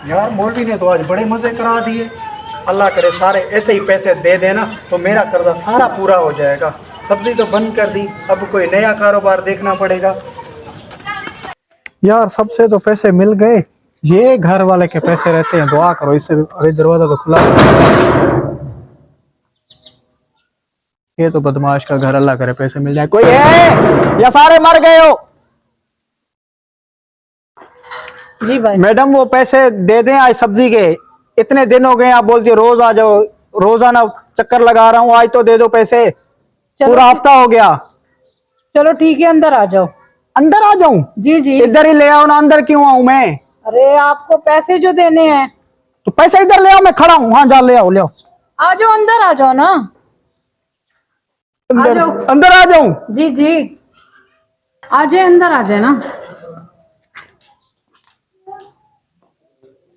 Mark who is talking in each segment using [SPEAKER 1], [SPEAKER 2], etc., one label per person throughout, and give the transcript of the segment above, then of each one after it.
[SPEAKER 1] यार मौलवी ने तो आज बड़े मजे करा दिए। अल्लाह करे सारे ऐसे ही पैसे दे देना तो मेरा कर्जा सारा पूरा हो जाएगा। सब्जी तो बंद कर दी, अब कोई नया कारोबार देखना पड़ेगा। यार सबसे तो पैसे मिल गए, ये घर वाले के पैसे रहते हैं, दुआ करो इससे। अरे दरवाजा तो खुला है। ये तो बदमाश का घर, अल्लाह करे पैसे मिल जाए। कोई है या सारे मर गए हो?
[SPEAKER 2] जी भाई।
[SPEAKER 1] मैडम वो पैसे दे दें आज सब्जी के, इतने दिन हो गए आप बोलती हो रोज आ जाओ, रोजाना चक्कर लगा रहा हूँ, आज तो दे दो पैसे। पूरा हफ्ता हो गया।
[SPEAKER 2] चलो ठीक है, अंदर आ जाओ।
[SPEAKER 1] अंदर आ जाऊं?
[SPEAKER 2] जी जी।
[SPEAKER 1] इधर ही ले आओ ना, अंदर क्यों आऊं मैं?
[SPEAKER 2] अरे आपको पैसे जो देने हैं
[SPEAKER 1] तो पैसे इधर ले आओ, मैं खड़ा हूँ। हाँ जा ले आओ, ले आओ।
[SPEAKER 2] आ जाओ, अंदर आ जाओ ना।
[SPEAKER 1] अंदर
[SPEAKER 2] आ जाओ।
[SPEAKER 1] अंदर आ जाऊं?
[SPEAKER 2] जी जी, आ जाए, अंदर आ जाए ना।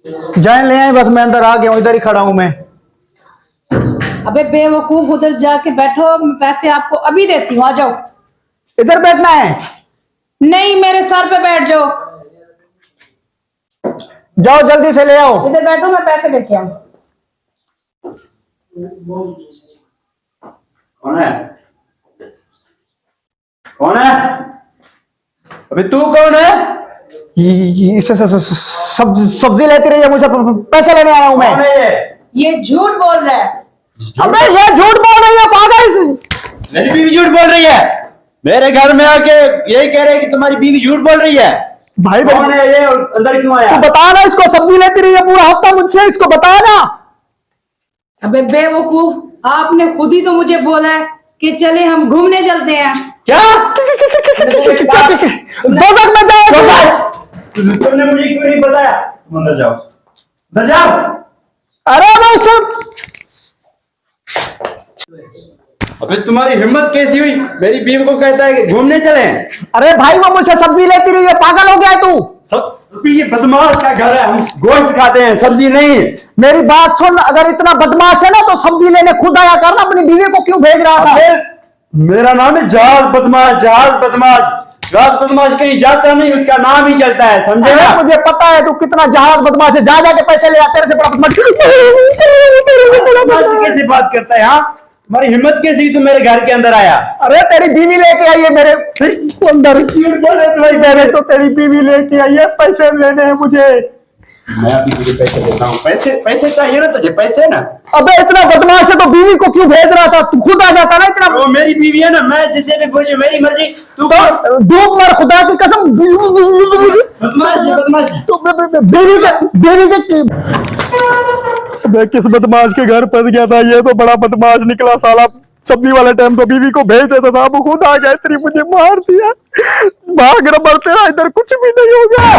[SPEAKER 1] जाए ले आए, बस मैं अंदर आ गया हूँ, इधर ही खड़ा हूँ मैं।
[SPEAKER 2] अबे बेवकूफ, उधर जाके बैठो, मैं पैसे आपको अभी देती हूँ, आ जाओ।
[SPEAKER 1] इधर बैठना है?
[SPEAKER 2] नहीं, मेरे सर पे बैठ जाओ।
[SPEAKER 1] जाओ जल्दी से ले आओ।
[SPEAKER 2] इधर बैठो, मैं पैसे लेके आऊं।
[SPEAKER 3] कौन है? कौन है? अबे तू कौन है?
[SPEAKER 1] सब्जी लेती रही है, मुझे पैसे लेने आया हूँ मैं।
[SPEAKER 3] कौन है
[SPEAKER 2] ये झूठ बोल रहा है।
[SPEAKER 1] अबे ये झूठ बोल रही है पागल।
[SPEAKER 3] मेरी बीवी झूठ बोल रही है। मेरे घर में आके यही कह रहे हैं कि तुम्हारी बीवी झूठ बोल रही है।
[SPEAKER 1] भाई
[SPEAKER 3] कौन है ये, अंदर क्यों आया?
[SPEAKER 1] तू बता ना इसको, सब्जी लेती रही है पूरा हफ्ता मुझसे, इसको बता ना।
[SPEAKER 2] अबे बेवकूफ, आपने खुद ही तो मुझे बोला है कि चले हम घूमने चलते हैं।
[SPEAKER 3] क्या?
[SPEAKER 1] बजट में जाओ।
[SPEAKER 3] तुमने मुझे क्यों नहीं बताया? तुम अंदर जाओ, अंदर जाओ।
[SPEAKER 1] अरे मैं सब।
[SPEAKER 3] अबे तुम्हारी हिम्मत कैसी हुई मेरी बीवी को कहता है कि घूमने चले?
[SPEAKER 1] अरे भाई वो मुझसे सब्जी लेती रही है, पागल हो गया तू?
[SPEAKER 3] सब ये बदमाश का घर है, हम गोश्त खाते हैं, सब्जी नहीं।
[SPEAKER 1] मेरी बात सुन, अगर इतना बदमाश है ना तो सब्जी लेने खुद आया करना, अपनी बीवी को क्यों भेज रहा था?
[SPEAKER 3] मेरा नाम है जहाज बदमाश, जहाज बदमाश। जहाज बदमाश कहीं जाता नहीं, उसका नाम ही चलता है, समझे ना?
[SPEAKER 1] मुझे पता है तू कितना जहाज बदमाश है, जा जाके पैसे ले आ, तेरे से बड़ा बदमाश।
[SPEAKER 3] कैसे बात करता है? हाँ, तुम्हारी हिम्मत कैसी, तू मेरे घर के अंदर आया?
[SPEAKER 1] अरे तेरी बीवी लेके आई है मेरे अंदर। तुम्हारी बहन तो तेरी बीवी लेके आई है, पैसे लेने हैं मुझे।
[SPEAKER 3] मैं अभी तुझे पैसे देता हूँ। पैसे पैसे चाहिए ना तुझे? पैसे ना।
[SPEAKER 1] अबे इतना बदमाश है तो बीवी को क्यों भेज रहा था? तू खुद आ जाता ना। इतना
[SPEAKER 3] वो मेरी बीवी है ना, मैं जिसे भी भेजूं, मेरी मर्जी। तू
[SPEAKER 1] तो डूब मर, खुदा की कसम।
[SPEAKER 3] बदमाश है, बदमाश।
[SPEAKER 1] बीवी के मैं किस बदमाश के घर फंस गया था? ये तो बड़ा बदमाश निकला साला। सब्जी वाले टाइम तो बीवी को भेज देता था, अब खुद आ गया, इतनी मुझे मार दिया। भाग रहा, बढ़ते रहा, इधर कुछ भी नहीं हो गया।